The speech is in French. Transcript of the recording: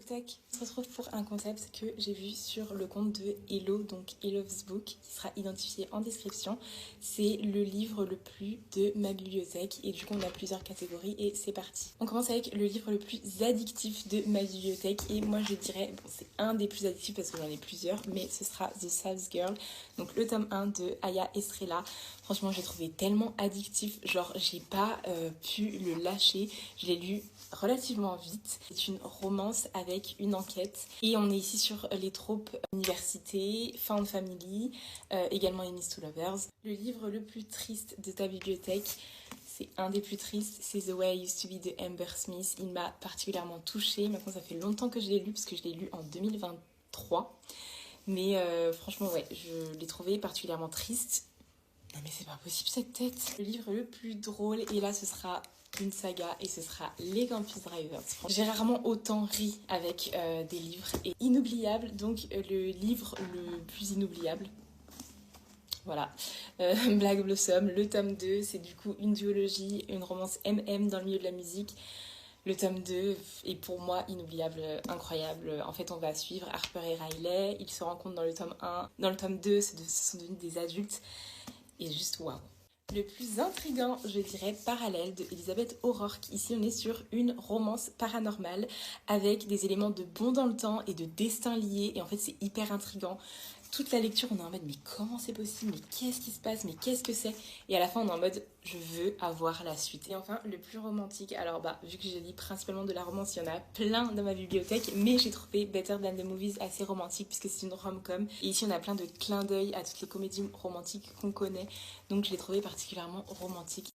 TikTok. On se retrouve pour un concept que j'ai vu sur le compte de Hello, donc Hello's Book, qui sera identifié en description. C'est le livre le plus de ma bibliothèque et du coup on a plusieurs catégories et c'est parti. On commence avec le livre le plus addictif de ma bibliothèque et moi je dirais, bon c'est un des plus addictifs parce que j'en ai plusieurs, mais ce sera The South Girl, donc le tome 1 de Aya Estrella. Franchement j'ai trouvé tellement addictif, genre j'ai pas pu le lâcher, je l'ai lu relativement vite. C'est une romance avec une enquête et on est ici sur les tropes université, found family, également enemies to lovers. Le livre le plus triste de ta bibliothèque, c'est un des plus tristes, c'est The Way I Used to Be de Amber Smith. Il m'a particulièrement touchée, maintenant ça fait longtemps que je l'ai lu parce que je l'ai lu en 2023, mais franchement ouais, je l'ai trouvé particulièrement triste. Non mais c'est pas possible cette tête. Le livre le plus drôle, et là ce sera une saga et ce sera Les Campus Drivers. J'ai rarement autant ri avec des livres. Et inoubliable, donc le livre le plus inoubliable. Voilà, Black Blossom, le tome 2, c'est du coup une duologie, une romance MM dans le milieu de la musique. Le tome 2 est pour moi inoubliable, incroyable. En fait, on va suivre Harper et Riley. Ils se rencontrent dans le tome 1. Dans le tome 2, ce sont devenus des adultes. Et juste waouh. Le plus intriguant, je dirais, Parallèle de Elisabeth O'Rourke. Ici, on est sur une romance paranormale avec des éléments de bond dans le temps et de destin liés. Et en fait, c'est hyper intriguant. Toute la lecture, on est en mode, mais comment c'est possible? Mais qu'est-ce qui se passe? Mais qu'est-ce que c'est? Et à la fin, on est en mode, je veux avoir la suite. Et enfin, le plus romantique. Alors, vu que j'ai dit principalement de la romance, il y en a plein dans ma bibliothèque, mais j'ai trouvé Better Than the Movies assez romantique puisque c'est une rom-com. Et ici, on a plein de clins d'œil à toutes les comédies romantiques qu'on connaît. Donc, je l'ai trouvé particulièrement romantique.